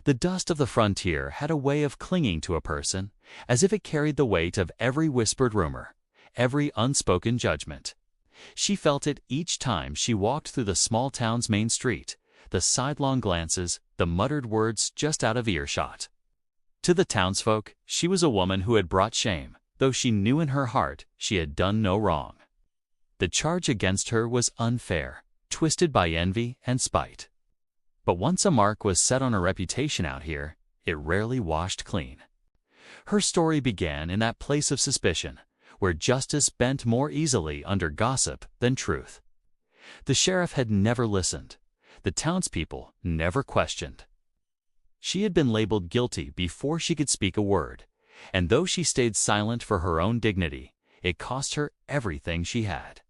The dust of the frontier had a way of clinging to a person, as if it carried the weight of every whispered rumor, every unspoken judgment. She felt it each time she walked through the small town's main street, the sidelong glances, the muttered words just out of earshot. To the townsfolk, she was a woman who had brought shame, though she knew in her heart she had done no wrong. The charge against her was unfair, twisted by envy and spite. But once a mark was set on her reputation out here, it rarely washed clean. Her story began in that place of suspicion, where justice bent more easily under gossip than truth. The sheriff had never listened. The townspeople never questioned. She had been labeled guilty before she could speak a word, and though she stayed silent for her own dignity, it cost her everything she had.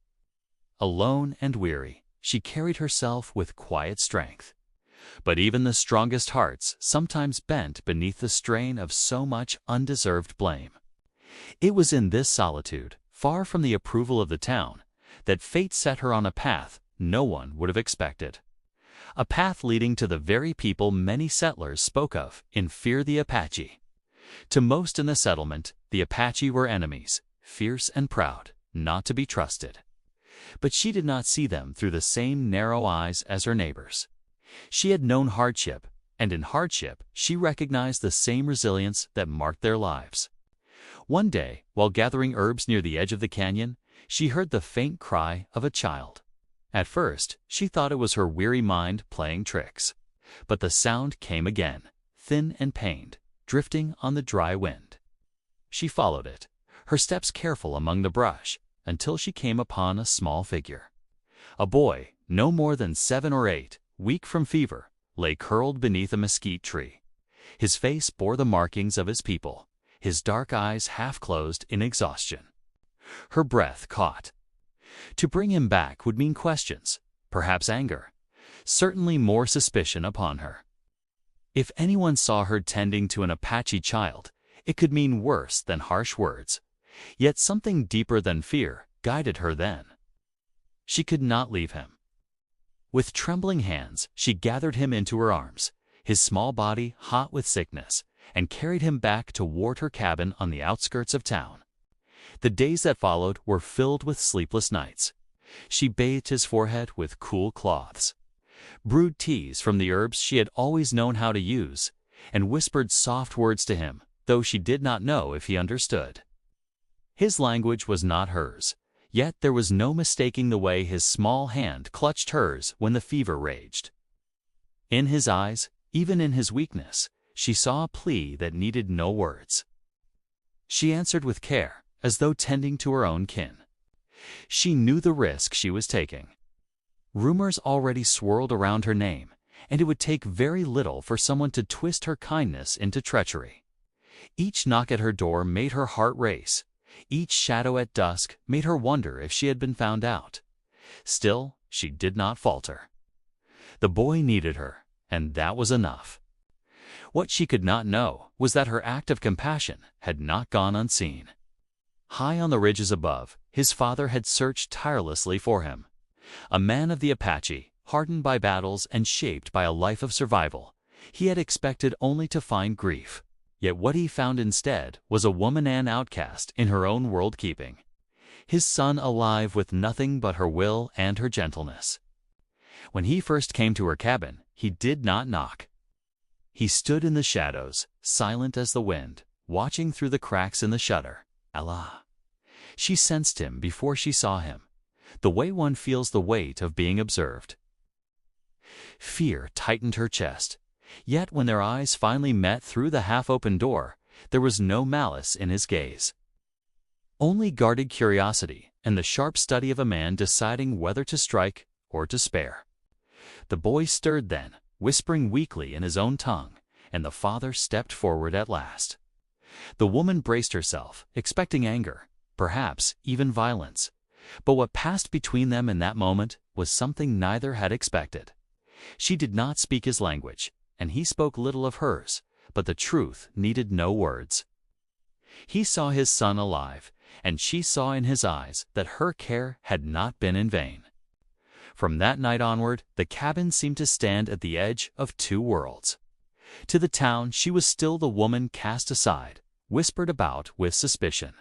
Alone and weary, she carried herself with quiet strength. But even the strongest hearts sometimes bent beneath the strain of so much undeserved blame. It was in this solitude, far from the approval of the town, that fate set her on a path no one would have expected. A path leading to the very people many settlers spoke of in Fear the Apache. To most in the settlement, the Apache were enemies, fierce and proud, not to be trusted. But she did not see them through the same narrow eyes as her neighbors. She had known hardship, and in hardship she recognized the same resilience that marked their lives. One day, while gathering herbs near the edge of the canyon, she heard the faint cry of a child. At first, she thought it was her weary mind playing tricks. But the sound came again, thin and pained, drifting on the dry wind. She followed it, her steps careful among the brush, until she came upon a small figure. A boy, no more than 7 or 8, weak from fever, lay curled beneath a mesquite tree. His face bore the markings of his people, his dark eyes half closed in exhaustion. Her breath caught. To bring him back would mean questions, perhaps anger, certainly more suspicion upon her. If anyone saw her tending to an Apache child, it could mean worse than harsh words. Yet something deeper than fear guided her then. She could not leave him. With trembling hands, she gathered him into her arms, his small body hot with sickness, and carried him back toward her cabin on the outskirts of town. The days that followed were filled with sleepless nights. She bathed his forehead with cool cloths, brewed teas from the herbs she had always known how to use, and whispered soft words to him, though she did not know if he understood. His language was not hers, yet there was no mistaking the way his small hand clutched hers when the fever raged. In his eyes, even in his weakness, she saw a plea that needed no words. She answered with care, as though tending to her own kin. She knew the risk she was taking. Rumors already swirled around her name, and it would take very little for someone to twist her kindness into treachery. Each knock at her door made her heart race. Each shadow at dusk made her wonder if she had been found out. Still, she did not falter. The boy needed her, and that was enough. What she could not know was that her act of compassion had not gone unseen. High on the ridges above, his father had searched tirelessly for him. A man of the Apache, hardened by battles and shaped by a life of survival, he had expected only to find grief. Yet what he found instead was a woman and outcast in her own world keeping. His son alive with nothing but her will and her gentleness. When he first came to her cabin, he did not knock. He stood in the shadows, silent as the wind, watching through the cracks in the shutter. Allah! She sensed him before she saw him, the way one feels the weight of being observed. Fear tightened her chest. Yet when their eyes finally met through the half-open door, there was no malice in his gaze. Only guarded curiosity and the sharp study of a man deciding whether to strike or to spare. The boy stirred then, whispering weakly in his own tongue, and the father stepped forward at last. The woman braced herself, expecting anger, perhaps even violence. But what passed between them in that moment was something neither had expected. She did not speak his language, and he spoke little of hers, but the truth needed no words. He saw his son alive, and she saw in his eyes that her care had not been in vain. From that night onward, the cabin seemed to stand at the edge of two worlds. To the town, she was still the woman cast aside, whispered about with suspicion.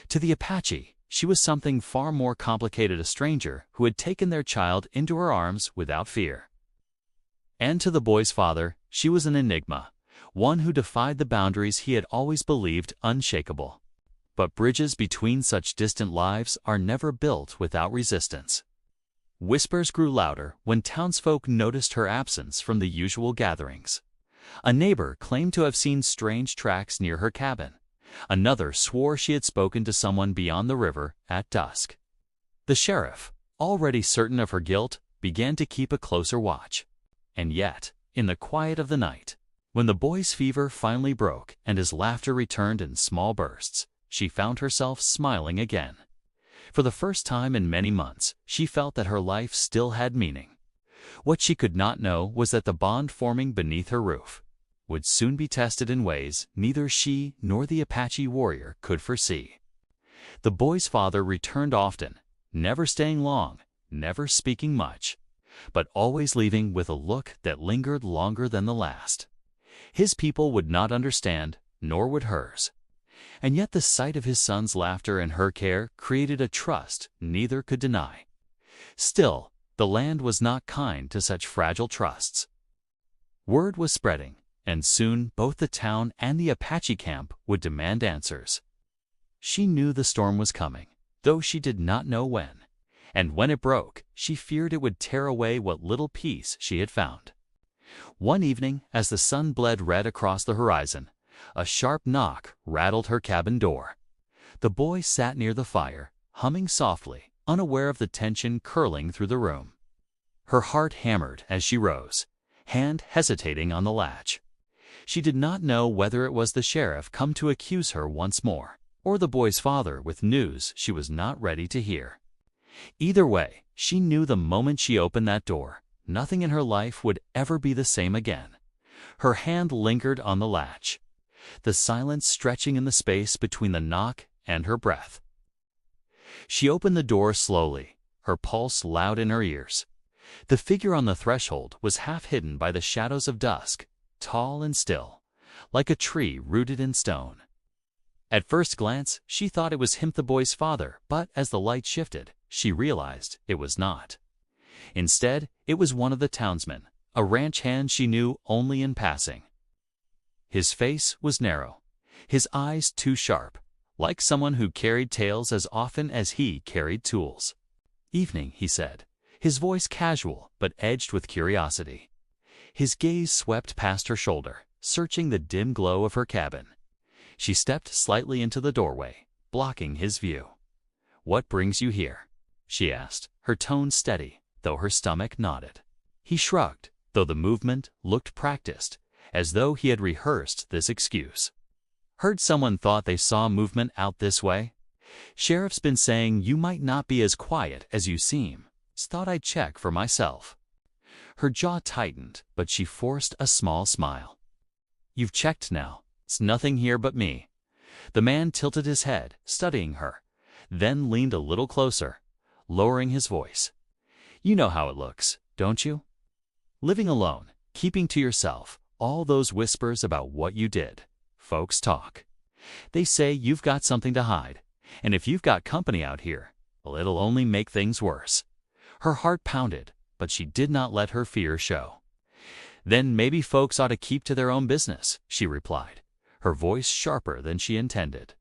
To the Apache, she was something far more complicated, a stranger who had taken their child into her arms without fear. And to the boy's father, she was an enigma, one who defied the boundaries he had always believed unshakable. But bridges between such distant lives are never built without resistance. Whispers grew louder when townsfolk noticed her absence from the usual gatherings. A neighbor claimed to have seen strange tracks near her cabin. Another swore she had spoken to someone beyond the river at dusk. The sheriff, already certain of her guilt, began to keep a closer watch. And yet, in the quiet of the night, when the boy's fever finally broke and his laughter returned in small bursts, she found herself smiling again. For the first time in many months, she felt that her life still had meaning. What she could not know was that the bond forming beneath her roof would soon be tested in ways neither she nor the Apache warrior could foresee. The boy's father returned often, never staying long, never speaking much, but always leaving with a look that lingered longer than the last. His people would not understand, nor would hers. And yet the sight of his son's laughter and her care created a trust neither could deny. Still, the land was not kind to such fragile trusts. Word was spreading, and soon both the town and the Apache camp would demand answers. She knew the storm was coming, though she did not know when. And when it broke, she feared it would tear away what little peace she had found. One evening, as the sun bled red across the horizon, a sharp knock rattled her cabin door. The boy sat near the fire, humming softly, unaware of the tension curling through the room. Her heart hammered as she rose, hand hesitating on the latch. She did not know whether it was the sheriff come to accuse her once more, or the boy's father with news she was not ready to hear. Either way, she knew the moment she opened that door, nothing in her life would ever be the same again. Her hand lingered on the latch, the silence stretching in the space between the knock and her breath. She opened the door slowly, her pulse loud in her ears. The figure on the threshold was half hidden by the shadows of dusk, tall and still, like a tree rooted in stone. At first glance, she thought it was him, the boy's father, but as the light shifted, she realized it was not. Instead, it was one of the townsmen, a ranch hand she knew only in passing. His face was narrow, his eyes too sharp, like someone who carried tales as often as he carried tools. "Evening," he said, his voice casual but edged with curiosity. His gaze swept past her shoulder, searching the dim glow of her cabin. She stepped slightly into the doorway, blocking his view. "What brings you here?" she asked, her tone steady, though her stomach nodded. He shrugged, though the movement looked practiced, as though he had rehearsed this excuse. "Heard someone thought they saw movement out this way. Sheriff's been saying you might not be as quiet as you seem. Thought I'd check for myself." Her jaw tightened, but she forced a small smile. "You've checked now. It's nothing here but me." The man tilted his head, studying her, then leaned a little closer, lowering his voice. "You know how it looks, don't you? Living alone, keeping to yourself, all those whispers about what you did. Folks talk. They say you've got something to hide, and if you've got company out here, well, it'll only make things worse." Her heart pounded, but she did not let her fear show. "Then maybe folks ought to keep to their own business," she replied, her voice sharper than she intended.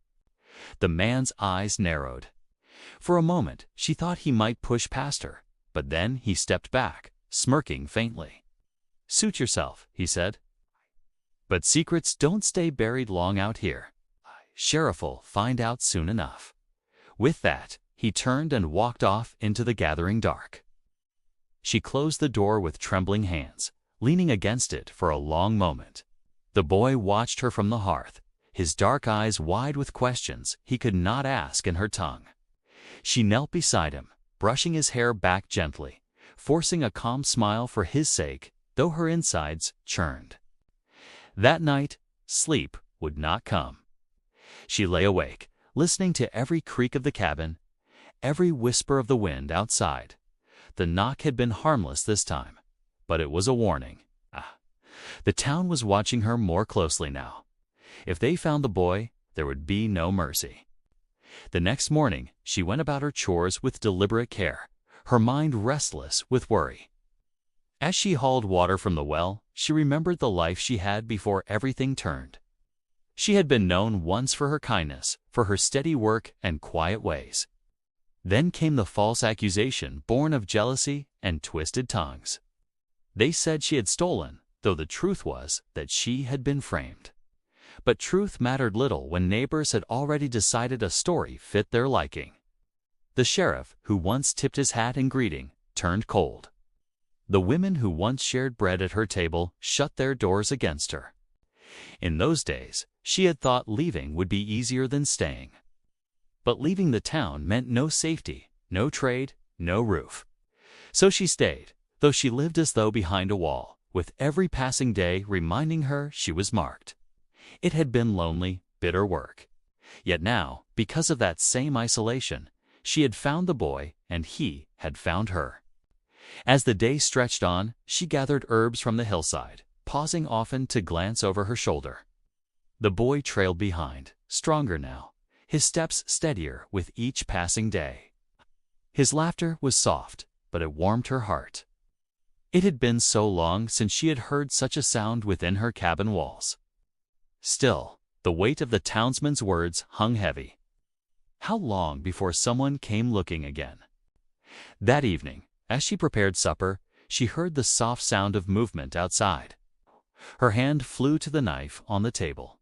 The man's eyes narrowed. For a moment, she thought he might push past her, but then he stepped back, smirking faintly. "Suit yourself," he said. "But secrets don't stay buried long out here. Sheriff'll find out soon enough." With that, he turned and walked off into the gathering dark. She closed the door with trembling hands, leaning against it for a long moment. The boy watched her from the hearth, his dark eyes wide with questions he could not ask in her tongue. She knelt beside him, brushing his hair back gently, forcing a calm smile for his sake, though her insides churned. That night, sleep would not come. She lay awake, listening to every creak of the cabin, every whisper of the wind outside. The knock had been harmless this time, but it was a warning. The town was watching her more closely now. If they found the boy, there would be no mercy. The next morning, she went about her chores with deliberate care, her mind restless with worry. As she hauled water from the well, she remembered the life she had before everything turned. She had been known once for her kindness, for her steady work and quiet ways. Then came the false accusation born of jealousy and twisted tongues. They said she had stolen, though the truth was that she had been framed. But truth mattered little when neighbors had already decided a story fit their liking. The sheriff, who once tipped his hat in greeting, turned cold. The women who once shared bread at her table shut their doors against her. In those days, she had thought leaving would be easier than staying. But leaving the town meant no safety, no trade, no roof. So she stayed, though she lived as though behind a wall, with every passing day reminding her she was marked. It had been lonely, bitter work. Yet now, because of that same isolation, she had found the boy and he had found her. As the day stretched on, she gathered herbs from the hillside, pausing often to glance over her shoulder. The boy trailed behind, stronger now, his steps steadier with each passing day. His laughter was soft, but it warmed her heart. It had been so long since she had heard such a sound within her cabin walls. Still, the weight of the townsman's words hung heavy. How long before someone came looking again? That evening, as she prepared supper, she heard the soft sound of movement outside. Her hand flew to the knife on the table.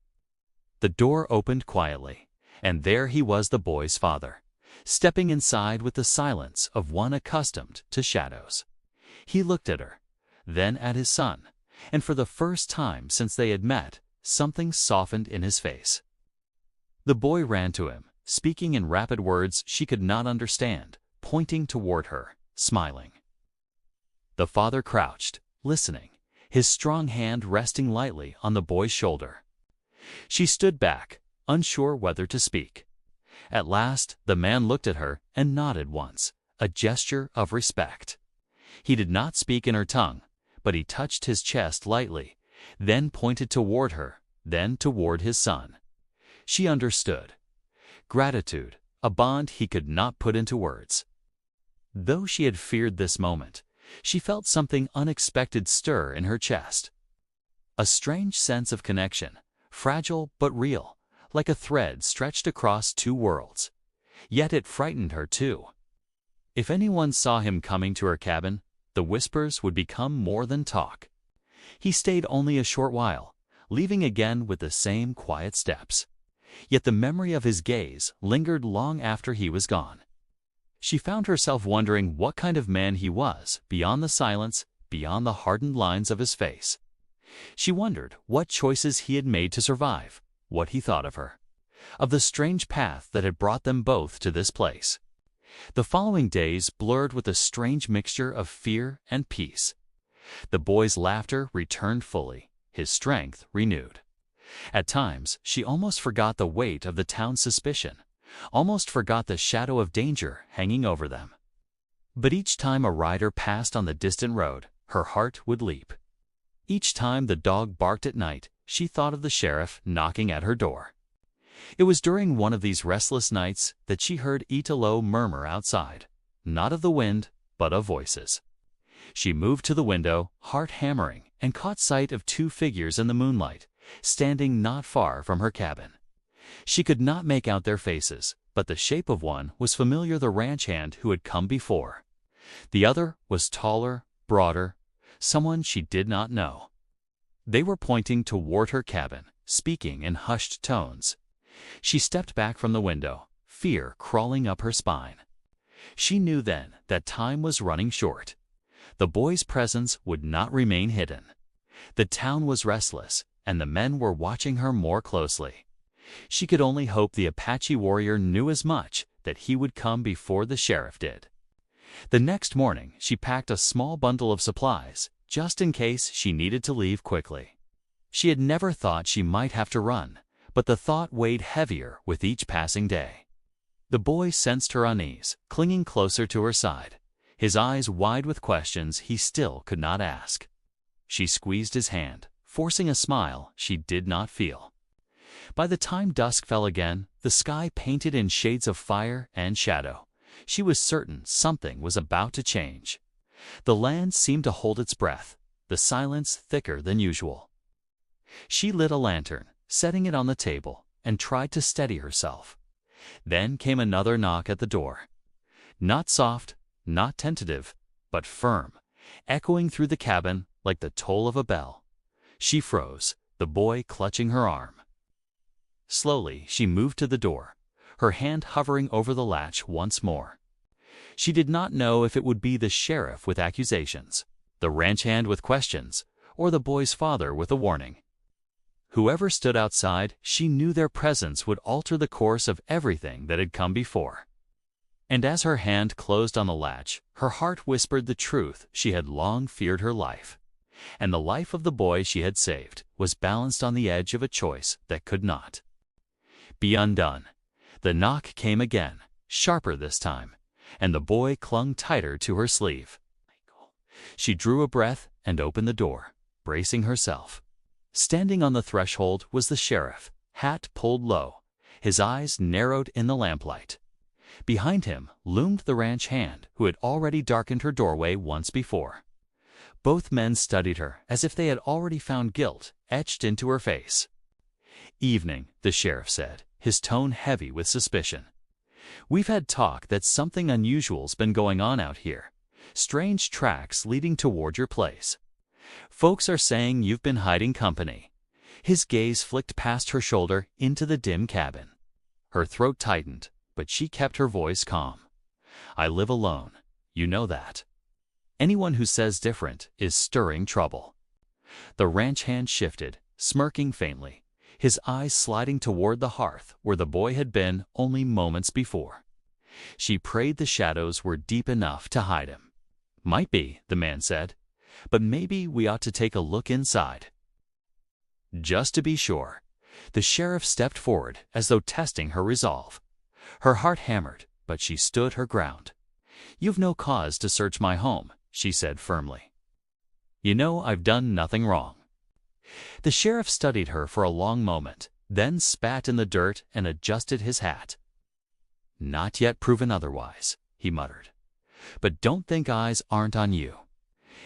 The door opened quietly, and there he was, the boy's father, stepping inside with the silence of one accustomed to shadows. He looked at her, then at his son, and for the first time since they had met, something softened in his face. The boy ran to him, speaking in rapid words she could not understand, pointing toward her, smiling. The father crouched, listening, his strong hand resting lightly on the boy's shoulder. She stood back, unsure whether to speak. At last, the man looked at her and nodded once, a gesture of respect. He did not speak in her tongue, but he touched his chest lightly, then pointed toward her, then toward his son. She understood. Gratitude, a bond he could not put into words. Though she had feared this moment, she felt something unexpected stir in her chest. A strange sense of connection, fragile but real, like a thread stretched across two worlds. Yet it frightened her too. If anyone saw him coming to her cabin, the whispers would become more than talk. He stayed only a short while, leaving again with the same quiet steps. Yet the memory of his gaze lingered long after he was gone. She found herself wondering what kind of man he was, beyond the silence, beyond the hardened lines of his face. She wondered what choices he had made to survive, what he thought of her, of the strange path that had brought them both to this place. The following days blurred with a strange mixture of fear and peace. The boy's laughter returned fully, his strength renewed. At times, she almost forgot the weight of the town's suspicion, almost forgot the shadow of danger hanging over them. But each time a rider passed on the distant road, her heart would leap. Each time the dog barked at night, she thought of the sheriff knocking at her door. It was during one of these restless nights that she heard Italo murmur outside, not of the wind, but of voices. She moved to the window, heart hammering, and caught sight of two figures in the moonlight, standing not far from her cabin. She could not make out their faces, but the shape of one was familiar, the ranch hand who had come before. The other was taller, broader, someone she did not know. They were pointing toward her cabin, speaking in hushed tones. She stepped back from the window, fear crawling up her spine. She knew then that time was running short. The boy's presence would not remain hidden. The town was restless, and the men were watching her more closely. She could only hope the Apache warrior knew as much, that he would come before the sheriff did. The next morning, she packed a small bundle of supplies, just in case she needed to leave quickly. She had never thought she might have to run, but the thought weighed heavier with each passing day. The boy sensed her unease, clinging closer to her side, his eyes wide with questions he still could not ask. She squeezed his hand, forcing a smile she did not feel. By the time dusk fell again, the sky painted in shades of fire and shadow, she was certain something was about to change. The land seemed to hold its breath, the silence thicker than usual. She lit a lantern, setting it on the table, and tried to steady herself. Then came another knock at the door. Not soft, not tentative, but firm, echoing through the cabin like the toll of a bell. She froze, the boy clutching her arm. Slowly, she moved to the door, her hand hovering over the latch once more. She did not know if it would be the sheriff with accusations, the ranch hand with questions, or the boy's father with a warning. Whoever stood outside, she knew their presence would alter the course of everything that had come before. And as her hand closed on the latch, her heart whispered the truth she had long feared her life. And the life of the boy she had saved was balanced on the edge of a choice that could not be undone. The knock came again, sharper this time, and the boy clung tighter to her sleeve. She drew a breath and opened the door, bracing herself. Standing on the threshold was the sheriff, hat pulled low, his eyes narrowed in the lamplight. Behind him loomed the ranch hand who had already darkened her doorway once before. Both men studied her as if they had already found guilt etched into her face. "Evening," the sheriff said, his tone heavy with suspicion. "We've had talk that something unusual's been going on out here. Strange tracks leading toward your place. Folks are saying you've been hiding company." His gaze flicked past her shoulder into the dim cabin. Her throat tightened, but she kept her voice calm. "I live alone. You know that. Anyone who says different is stirring trouble." The ranch hand shifted, smirking faintly, his eyes sliding toward the hearth where the boy had been only moments before. She prayed the shadows were deep enough to hide him. "Might be," the man said, "but maybe we ought to take a look inside." Just to be sure, the sheriff stepped forward as though testing her resolve. Her heart hammered, but she stood her ground. "You've no cause to search my home," she said firmly. "You know I've done nothing wrong." The sheriff studied her for a long moment, then spat in the dirt and adjusted his hat. "Not yet proven otherwise," he muttered. "But don't think eyes aren't on you.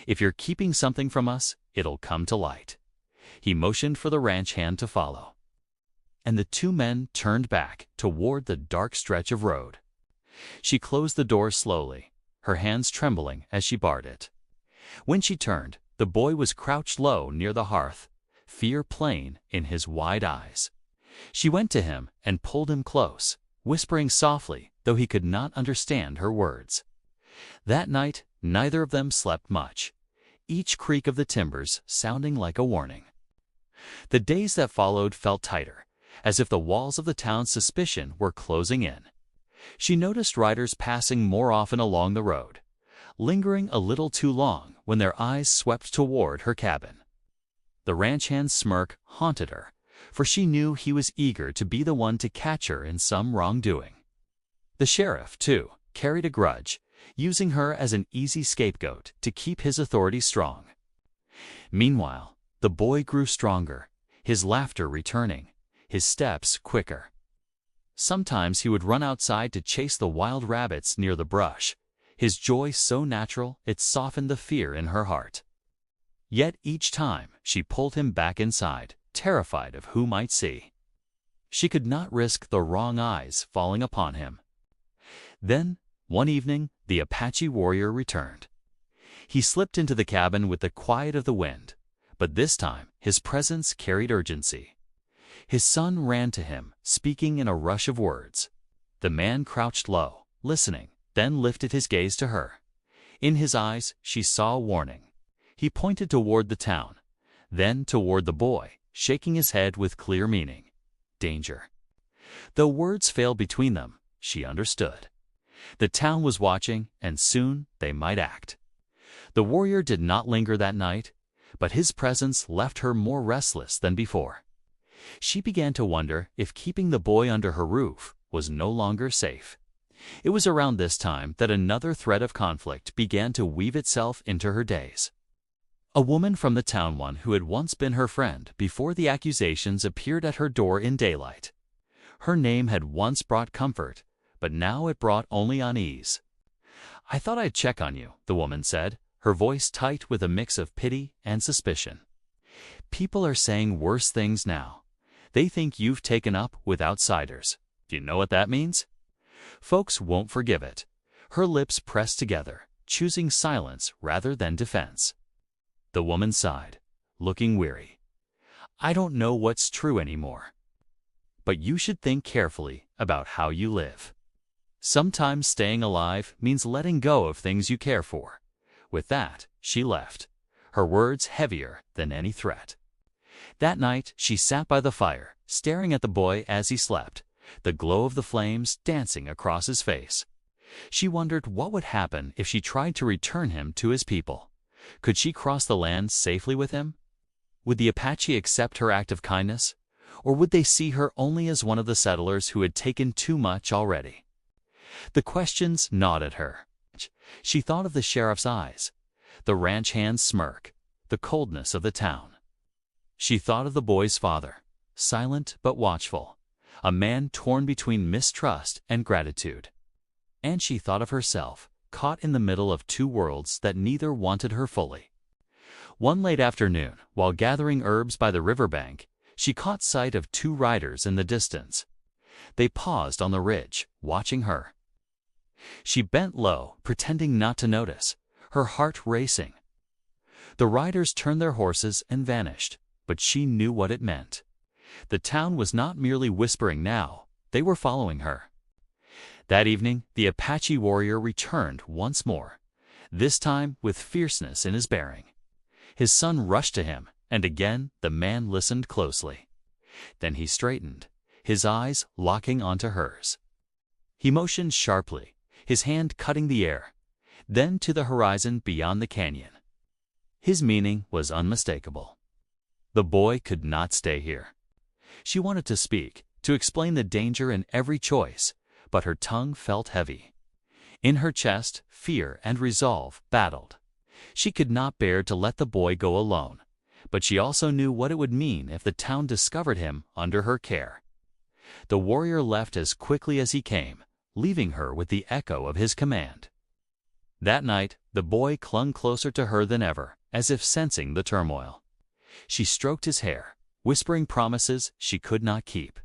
If you're keeping something from us, it'll come to light." He motioned for the ranch hand to follow. And the two men turned back toward the dark stretch of road. She closed the door slowly, her hands trembling as she barred it. When she turned, the boy was crouched low near the hearth, fear plain in his wide eyes. She went to him and pulled him close, whispering softly, though he could not understand her words. That night, neither of them slept much, each creak of the timbers sounding like a warning. The days that followed felt tighter, as if the walls of the town's suspicion were closing in. She noticed riders passing more often along the road, lingering a little too long when their eyes swept toward her cabin. The ranch hand's smirk haunted her, for she knew he was eager to be the one to catch her in some wrongdoing. The sheriff, too, carried a grudge, using her as an easy scapegoat to keep his authority strong. Meanwhile, the boy grew stronger, his laughter returning, his steps quicker. Sometimes he would run outside to chase the wild rabbits near the brush, his joy so natural it softened the fear in her heart. Yet each time she pulled him back inside, terrified of who might see. She could not risk the wrong eyes falling upon him. Then, one evening, the Apache warrior returned. He slipped into the cabin with the quiet of the wind, but this time his presence carried urgency. His son ran to him, speaking in a rush of words. The man crouched low, listening, then lifted his gaze to her. In his eyes she saw a warning. He pointed toward the town, then toward the boy, shaking his head with clear meaning. Danger. Though words failed between them, she understood. The town was watching, and soon they might act. The warrior did not linger that night, but his presence left her more restless than before. She began to wonder if keeping the boy under her roof was no longer safe. It was around this time that another thread of conflict began to weave itself into her days. A woman from the town, one who had once been her friend before the accusations appeared at her door in daylight. Her name had once brought comfort, but now it brought only unease. "I thought I'd check on you," the woman said, her voice tight with a mix of pity and suspicion. "People are saying worse things now. They think you've taken up with outsiders. Do you know what that means?" "Folks won't forgive it." Her lips pressed together, choosing silence rather than defense. The woman sighed, looking weary. "I don't know what's true anymore. But you should think carefully about how you live. Sometimes staying alive means letting go of things you care for." With that, she left, her words heavier than any threat. That night, she sat by the fire, staring at the boy as he slept, the glow of the flames dancing across his face. She wondered what would happen if she tried to return him to his people. Could she cross the land safely with him? Would the Apache accept her act of kindness? Or would they see her only as one of the settlers who had taken too much already? The questions gnawed at her. She thought of the sheriff's eyes, the ranch hand's smirk, the coldness of the town. She thought of the boy's father, silent but watchful, a man torn between mistrust and gratitude. And she thought of herself, caught in the middle of two worlds that neither wanted her fully. One late afternoon, while gathering herbs by the riverbank, she caught sight of two riders in the distance. They paused on the ridge, watching her. She bent low, pretending not to notice, her heart racing. The riders turned their horses and vanished, but she knew what it meant. The town was not merely whispering now, they were following her. That evening, the Apache warrior returned once more, this time with fierceness in his bearing. His son rushed to him, and again the man listened closely. Then he straightened, his eyes locking onto hers. He motioned sharply, his hand cutting the air, then to the horizon beyond the canyon. His meaning was unmistakable. The boy could not stay here. She wanted to speak, to explain the danger in every choice, but her tongue felt heavy. In her chest, fear and resolve battled. She could not bear to let the boy go alone, but she also knew what it would mean if the town discovered him under her care. The warrior left as quickly as he came, leaving her with the echo of his command. That night, the boy clung closer to her than ever, as if sensing the turmoil. She stroked his hair, whispering promises she could not keep.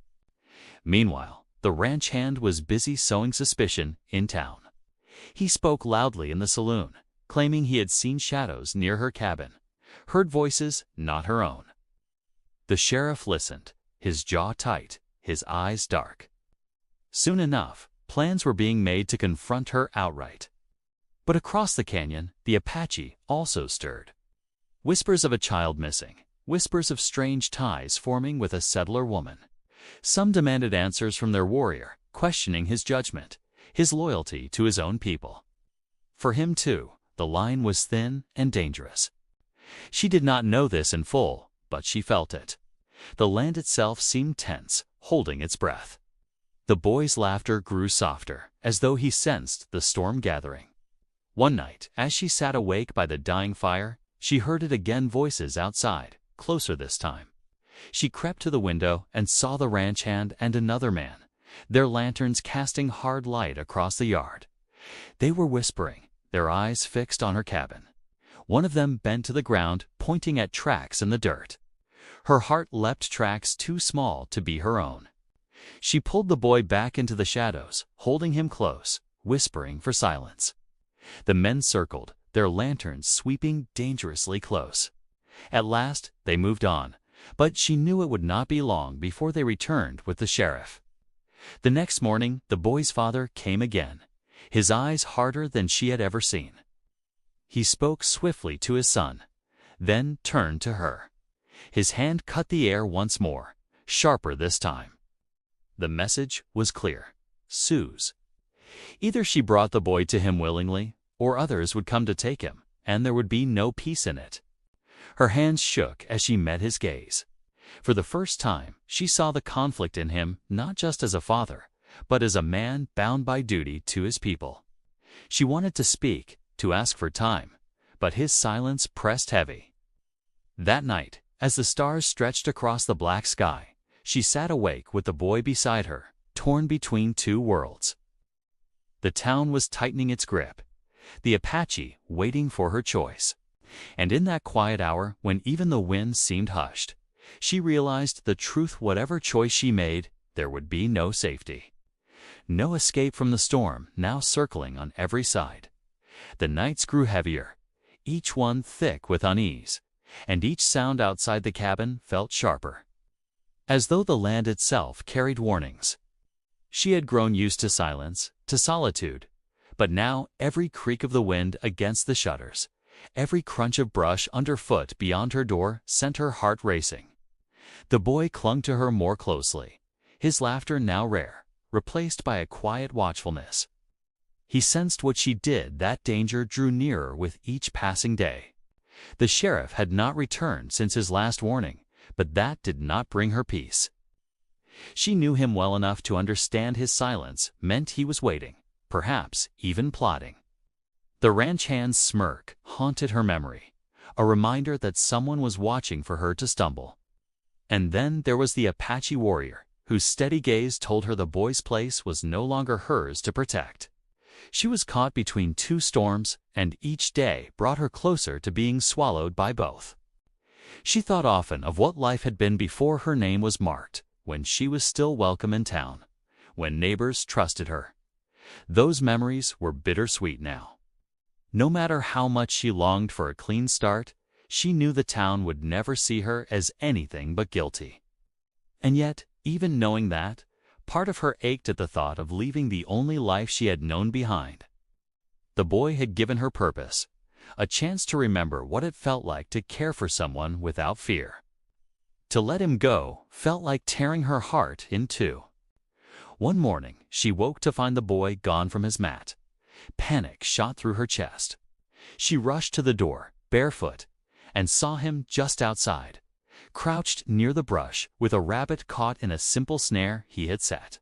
Meanwhile, the ranch hand was busy sowing suspicion in town. He spoke loudly in the saloon, claiming he had seen shadows near her cabin, heard voices not her own. The sheriff listened, his jaw tight, his eyes dark. Soon enough, plans were being made to confront her outright. But across the canyon, the Apache also stirred. Whispers of a child missing, whispers of strange ties forming with a settler woman. Some demanded answers from their warrior, questioning his judgment, his loyalty to his own people. For him, too, the line was thin and dangerous. She did not know this in full, but she felt it. The land itself seemed tense, holding its breath. The boy's laughter grew softer, as though he sensed the storm gathering. One night, as she sat awake by the dying fire, she heard it again, voices outside, closer this time. She crept to the window and saw the ranch hand and another man, their lanterns casting hard light across the yard. They were whispering, their eyes fixed on her cabin. One of them bent to the ground, pointing at tracks in the dirt. Her heart leapt, tracks too small to be her own. She pulled the boy back into the shadows, holding him close, whispering for silence. The men circled, their lanterns sweeping dangerously close. At last, they moved on, but she knew it would not be long before they returned with the sheriff. The next morning, the boy's father came again, his eyes harder than she had ever seen. He spoke swiftly to his son, then turned to her. His hand cut the air once more, sharper this time. The message was clear: Sue's. Either she brought the boy to him willingly, or others would come to take him, and there would be no peace in it. Her hands shook as she met his gaze. For the first time, she saw the conflict in him not just as a father, but as a man bound by duty to his people. She wanted to speak, to ask for time, but his silence pressed heavy. That night, as the stars stretched across the black sky, she sat awake with the boy beside her, torn between two worlds. The town was tightening its grip, the Apache waiting for her choice. And in that quiet hour, when even the wind seemed hushed, she realized the truth: whatever choice she made, there would be no safety. No escape from the storm now circling on every side. The nights grew heavier, each one thick with unease, and each sound outside the cabin felt sharper, as though the land itself carried warnings. She had grown used to silence, to solitude, but now every creak of the wind against the shutters, every crunch of brush underfoot beyond her door sent her heart racing. The boy clung to her more closely, his laughter now rare, replaced by a quiet watchfulness. He sensed what she did, that danger drew nearer with each passing day. The sheriff had not returned since his last warning, but that did not bring her peace. She knew him well enough to understand his silence meant he was waiting, perhaps even plotting. The ranch hand's smirk haunted her memory, a reminder that someone was watching for her to stumble. And then there was the Apache warrior, whose steady gaze told her the boy's place was no longer hers to protect. She was caught between two storms, and each day brought her closer to being swallowed by both. She thought often of what life had been before her name was marked, when she was still welcome in town, when neighbors trusted her. Those memories were bittersweet now. No matter how much she longed for a clean start, she knew the town would never see her as anything but guilty. And yet, even knowing that, part of her ached at the thought of leaving the only life she had known behind. The boy had given her purpose, a chance to remember what it felt like to care for someone without fear. To let him go felt like tearing her heart in two. One morning, she woke to find the boy gone from his mat. Panic shot through her chest. She rushed to the door, barefoot, and saw him just outside, crouched near the brush with a rabbit caught in a simple snare he had set.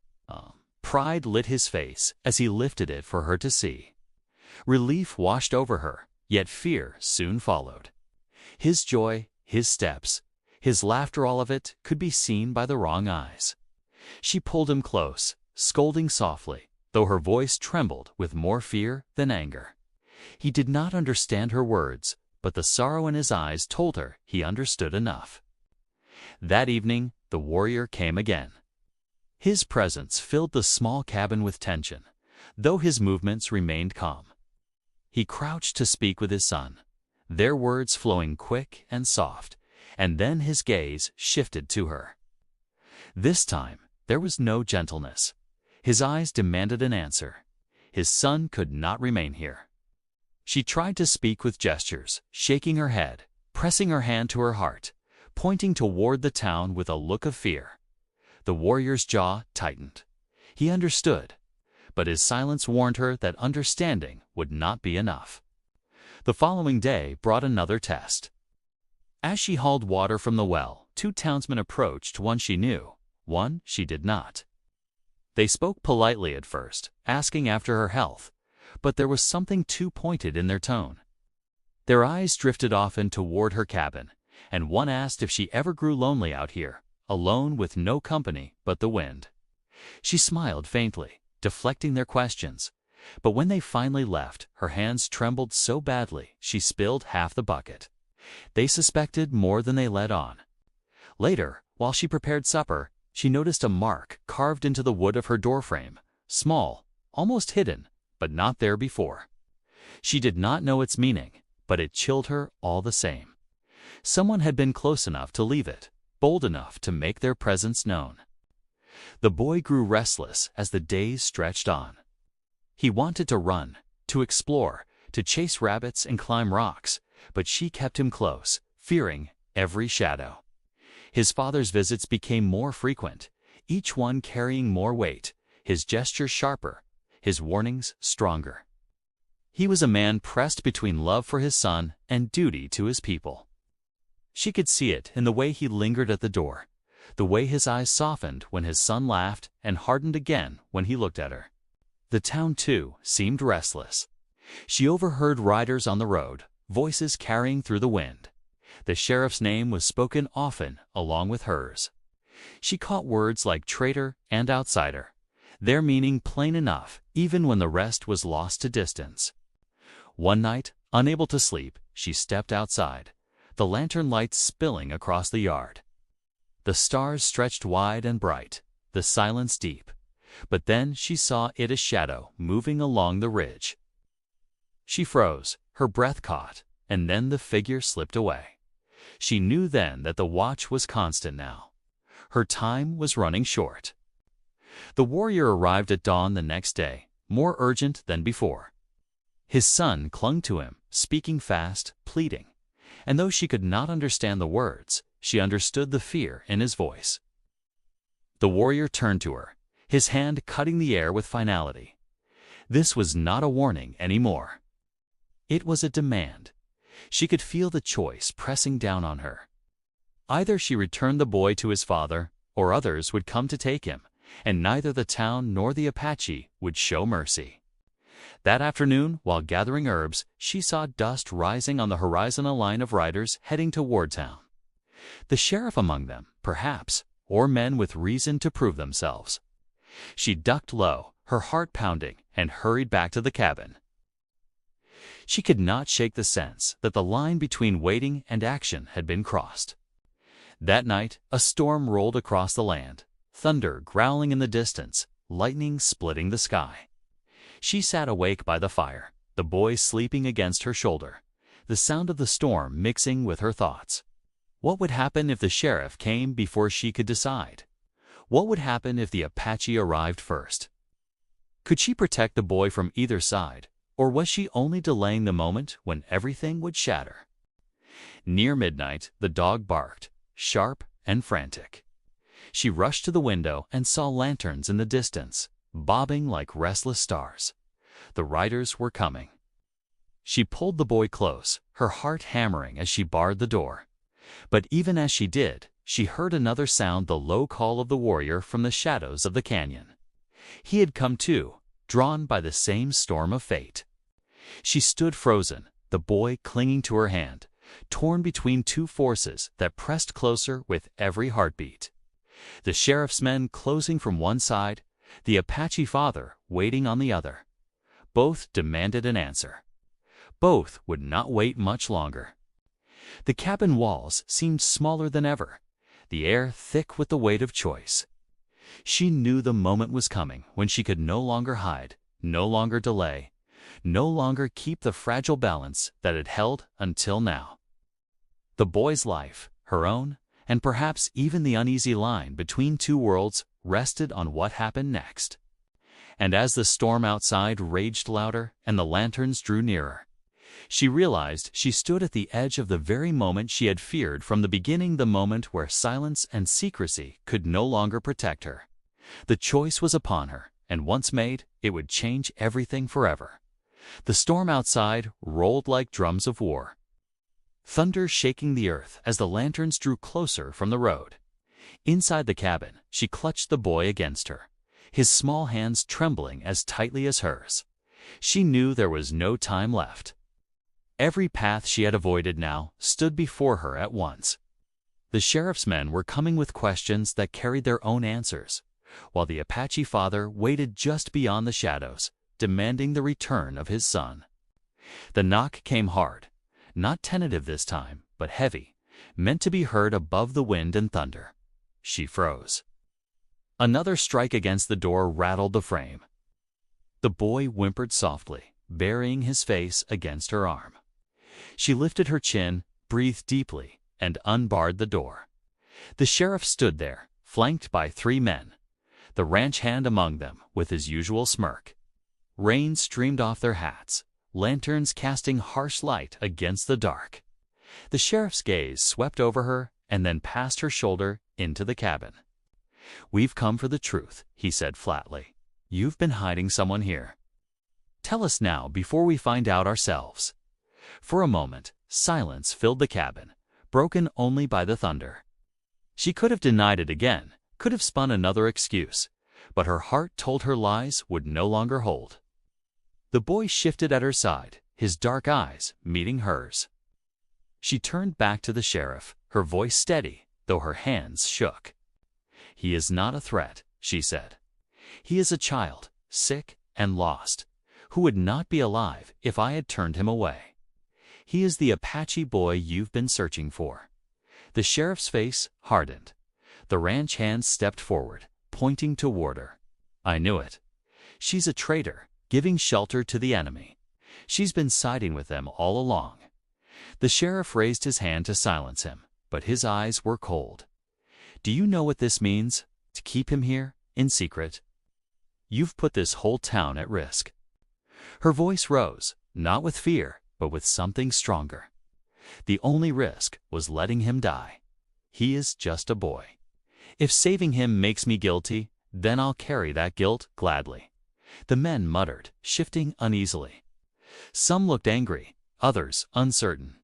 Pride lit his face as he lifted it for her to see. Relief washed over her, yet fear soon followed. His joy, his steps, his laughter, all of it could be seen by the wrong eyes. She pulled him close, scolding softly, though her voice trembled with more fear than anger. He did not understand her words, but the sorrow in his eyes told her he understood enough. That evening, the warrior came again. His presence filled the small cabin with tension, though his movements remained calm. He crouched to speak with his son, their words flowing quick and soft, and then his gaze shifted to her. This time, there was no gentleness. His eyes demanded an answer. His son could not remain here. She tried to speak with gestures, shaking her head, pressing her hand to her heart, pointing toward the town with a look of fear. The warrior's jaw tightened. He understood, but his silence warned her that understanding would not be enough. The following day brought another test. As she hauled water from the well, two townsmen approached, one she knew, one she did not. They spoke politely at first, asking after her health, but there was something too pointed in their tone. Their eyes drifted often toward her cabin, and one asked if she ever grew lonely out here, alone with no company but the wind. She smiled faintly, deflecting their questions, but when they finally left, her hands trembled so badly she spilled half the bucket. They suspected more than they let on. Later, while she prepared supper, she noticed a mark carved into the wood of her doorframe, small, almost hidden, but not there before. She did not know its meaning, but it chilled her all the same. Someone had been close enough to leave it, bold enough to make their presence known. The boy grew restless as the days stretched on. He wanted to run, to explore, to chase rabbits and climb rocks, but she kept him close, fearing every shadow. His father's visits became more frequent, each one carrying more weight, his gestures sharper, his warnings stronger. He was a man pressed between love for his son and duty to his people. She could see it in the way he lingered at the door, the way his eyes softened when his son laughed and hardened again when he looked at her. The town, too, seemed restless. She overheard riders on the road, voices carrying through the wind. The sheriff's name was spoken often along with hers. She caught words like traitor and outsider, their meaning plain enough even when the rest was lost to distance. One night, unable to sleep, she stepped outside, the lantern lights spilling across the yard. The stars stretched wide and bright, the silence deep, but then she saw it a shadow moving along the ridge. She froze, her breath caught, and then the figure slipped away. She knew then that the watch was constant now. Her time was running short. The warrior arrived at dawn the next day, more urgent than before. His son clung to him, speaking fast, pleading, and though she could not understand the words, she understood the fear in his voice. The warrior turned to her, his hand cutting the air with finality. This was not a warning anymore. It was a demand. She could feel the choice pressing down on her. Either she returned the boy to his father, or others would come to take him, and neither the town nor the Apache would show mercy. That afternoon, while gathering herbs, she saw dust rising on the horizon, a line of riders heading toward town. The sheriff among them, perhaps, or men with reason to prove themselves. She ducked low, her heart pounding, and hurried back to the cabin. She could not shake the sense that the line between waiting and action had been crossed. That night, a storm rolled across the land, thunder growling in the distance, lightning splitting the sky. She sat awake by the fire, the boy sleeping against her shoulder, the sound of the storm mixing with her thoughts. What would happen if the sheriff came before she could decide? What would happen if the Apache arrived first? Could she protect the boy from either side, or was she only delaying the moment when everything would shatter? Near midnight, the dog barked, sharp and frantic. She rushed to the window and saw lanterns in the distance, bobbing like restless stars. The riders were coming. She pulled the boy close, her heart hammering as she barred the door. But even as she did, she heard another sound, the low call of the warrior from the shadows of the canyon. He had come too, drawn by the same storm of fate. She stood frozen, the boy clinging to her hand, torn between two forces that pressed closer with every heartbeat. The sheriff's men closing from one side, the Apache father waiting on the other. Both demanded an answer. Both would not wait much longer. The cabin walls seemed smaller than ever, the air thick with the weight of choice. She knew the moment was coming when she could no longer hide, no longer delay, no longer keep the fragile balance that had held until now. The boy's life, her own, and perhaps even the uneasy line between two worlds rested on what happened next. And as the storm outside raged louder and the lanterns drew nearer, she realized she stood at the edge of the very moment she had feared from the beginning, the moment where silence and secrecy could no longer protect her. The choice was upon her, and once made, it would change everything forever. The storm outside rolled like drums of war, thunder shaking the earth as the lanterns drew closer from the road. Inside the cabin, she clutched the boy against her, his small hands trembling as tightly as hers. She knew there was no time left. Every path she had avoided now stood before her at once. The sheriff's men were coming with questions that carried their own answers, while the Apache father waited just beyond the shadows, demanding the return of his son. The knock came hard, not tentative this time, but heavy, meant to be heard above the wind and thunder. She froze. Another strike against the door rattled the frame. The boy whimpered softly, burying his face against her arm. She lifted her chin, breathed deeply, and unbarred the door. The sheriff stood there, flanked by 3 men, the ranch hand among them with his usual smirk. Rain streamed off their hats, lanterns casting harsh light against the dark. The sheriff's gaze swept over her and then past her shoulder into the cabin. "We've come for the truth," he said flatly. "You've been hiding someone here. Tell us now before we find out ourselves." For a moment, silence filled the cabin, broken only by the thunder. She could have denied it again, could have spun another excuse, but her heart told her lies would no longer hold. The boy shifted at her side, his dark eyes meeting hers. She turned back to the sheriff, her voice steady, though her hands shook. "He is not a threat," she said. "He is a child, sick and lost, who would not be alive if I had turned him away. He is the Apache boy you've been searching for." The sheriff's face hardened. The ranch hand stepped forward, pointing toward her. "I knew it. She's a traitor, giving shelter to the enemy. She's been siding with them all along." The sheriff raised his hand to silence him, but his eyes were cold. "Do you know what this means? To keep him here, in secret? You've put this whole town at risk." Her voice rose, not with fear, but with something stronger. "The only risk was letting him die. He is just a boy. If saving him makes me guilty, then I'll carry that guilt gladly." The men muttered, shifting uneasily. Some looked angry, others uncertain.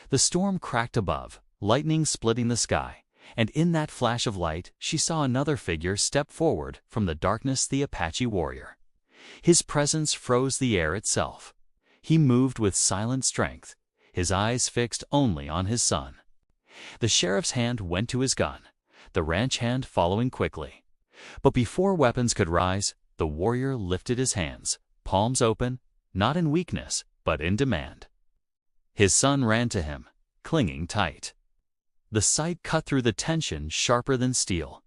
The storm cracked above, lightning splitting the sky, and in that flash of light she saw another figure step forward from the darkness, the Apache warrior. His presence froze the air itself. He moved with silent strength, his eyes fixed only on his son. The sheriff's hand went to his gun, the ranch hand following quickly. But before weapons could rise, the warrior lifted his hands, palms open, not in weakness, but in demand. His son ran to him, clinging tight. The sight cut through the tension sharper than steel.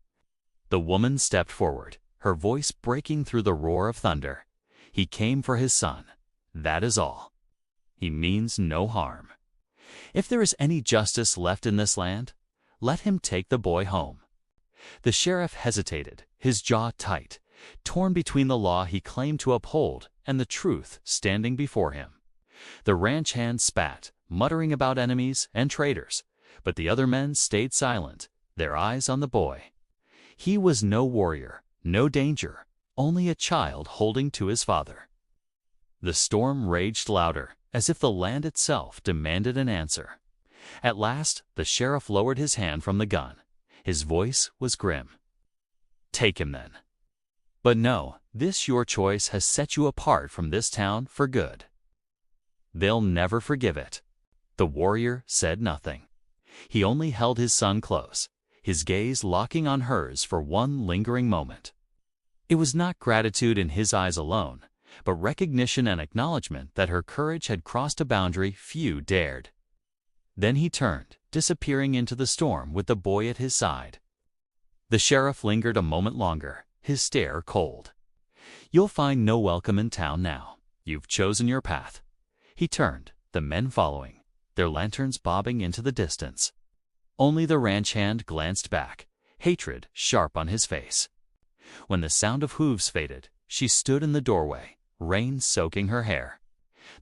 The woman stepped forward, her voice breaking through the roar of thunder. "He came for his son. That is all. He means no harm. If there is any justice left in this land, let him take the boy home." The sheriff hesitated, his jaw tight, torn between the law he claimed to uphold and the truth standing before him. The ranch hand spat, muttering about enemies and traitors, but the other men stayed silent, their eyes on the boy. He was no warrior, no danger, only a child holding to his father. The storm raged louder, as if the land itself demanded an answer. At last, the sheriff lowered his hand from the gun. His voice was grim. "Take him then. But no, this your choice has set you apart from this town for good. They'll never forgive it." The warrior said nothing. He only held his son close, his gaze locking on hers for one lingering moment. It was not gratitude in his eyes alone, but recognition and acknowledgement that her courage had crossed a boundary few dared. Then he turned, disappearing into the storm with the boy at his side. The sheriff lingered a moment longer, his stare cold. "You'll find no welcome in town now. You've chosen your path." He turned, the men following, their lanterns bobbing into the distance. Only the ranch hand glanced back, hatred sharp on his face. When the sound of hooves faded, she stood in the doorway, rain soaking her hair.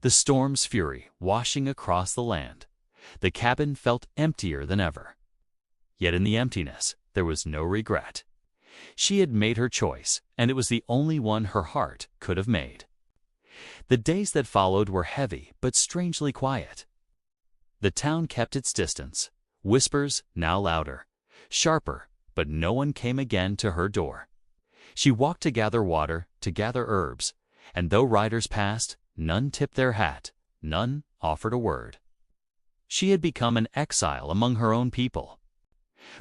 The storm's fury washing across the land. The cabin felt emptier than ever. Yet in the emptiness, there was no regret. She had made her choice, and it was the only one her heart could have made. The days that followed were heavy but strangely quiet. The town kept its distance, whispers now louder, sharper, but no one came again to her door. She walked to gather water, to gather herbs, and though riders passed, none tipped their hat, none offered a word. She had become an exile among her own people.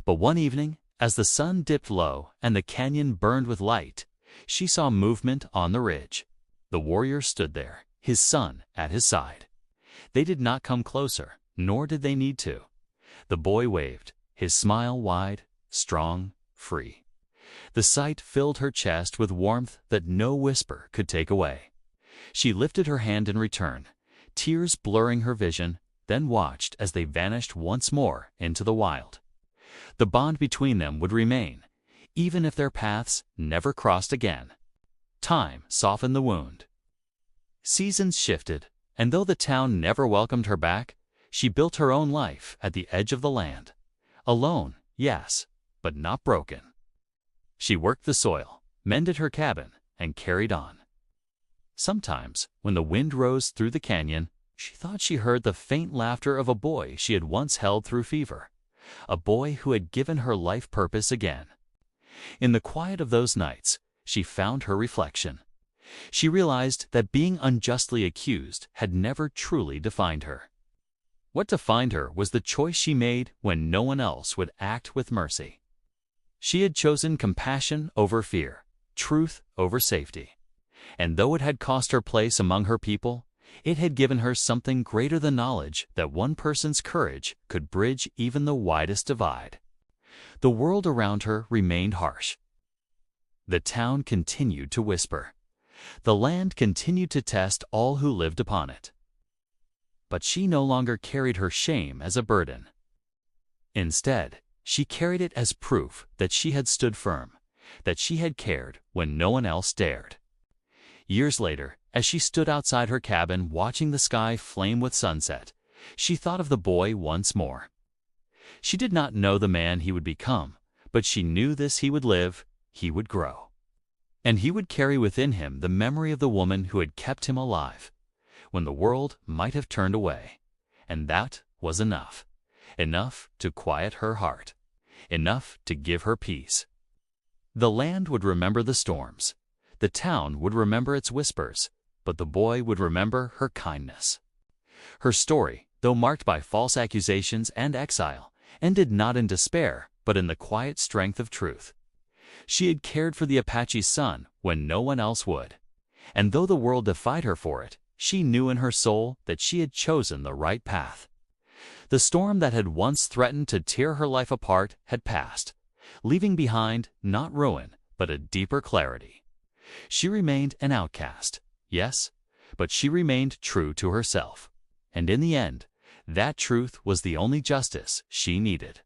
But one evening, as the sun dipped low and the canyon burned with light, she saw movement on the ridge. The warrior stood there, his son at his side. They did not come closer, nor did they need to. The boy waved, his smile wide, strong, free. The sight filled her chest with warmth that no whisper could take away. She lifted her hand in return, tears blurring her vision, then watched as they vanished once more into the wild. The bond between them would remain, even if their paths never crossed again. Time softened the wound. Seasons shifted, and though the town never welcomed her back, she built her own life at the edge of the land. Alone, yes, but not broken. She worked the soil, mended her cabin, and carried on. Sometimes, when the wind rose through the canyon, she thought she heard the faint laughter of a boy she had once held through fever, a boy who had given her life purpose again. In the quiet of those nights, she found her reflection. She realized that being unjustly accused had never truly defined her. What defined her was the choice she made when no one else would act with mercy. She had chosen compassion over fear, truth over safety. And though it had cost her place among her people, it had given her something greater than knowledge that one person's courage could bridge even the widest divide. The world around her remained harsh. The town continued to whisper. The land continued to test all who lived upon it. But she no longer carried her shame as a burden. Instead, she carried it as proof that she had stood firm, that she had cared when no one else dared. Years later, as she stood outside her cabin watching the sky flame with sunset, she thought of the boy once more. She did not know the man he would become, but she knew this: he would live, he would grow. And he would carry within him the memory of the woman who had kept him alive, when the world might have turned away. And that was enough. Enough to quiet her heart. Enough to give her peace. The land would remember the storms. The town would remember its whispers, but the boy would remember her kindness. Her story, though marked by false accusations and exile, ended not in despair, but in the quiet strength of truth. She had cared for the Apache's son when no one else would. And though the world defied her for it, she knew in her soul that she had chosen the right path. The storm that had once threatened to tear her life apart had passed, leaving behind not ruin, but a deeper clarity. She remained an outcast, yes, but she remained true to herself. And in the end, that truth was the only justice she needed.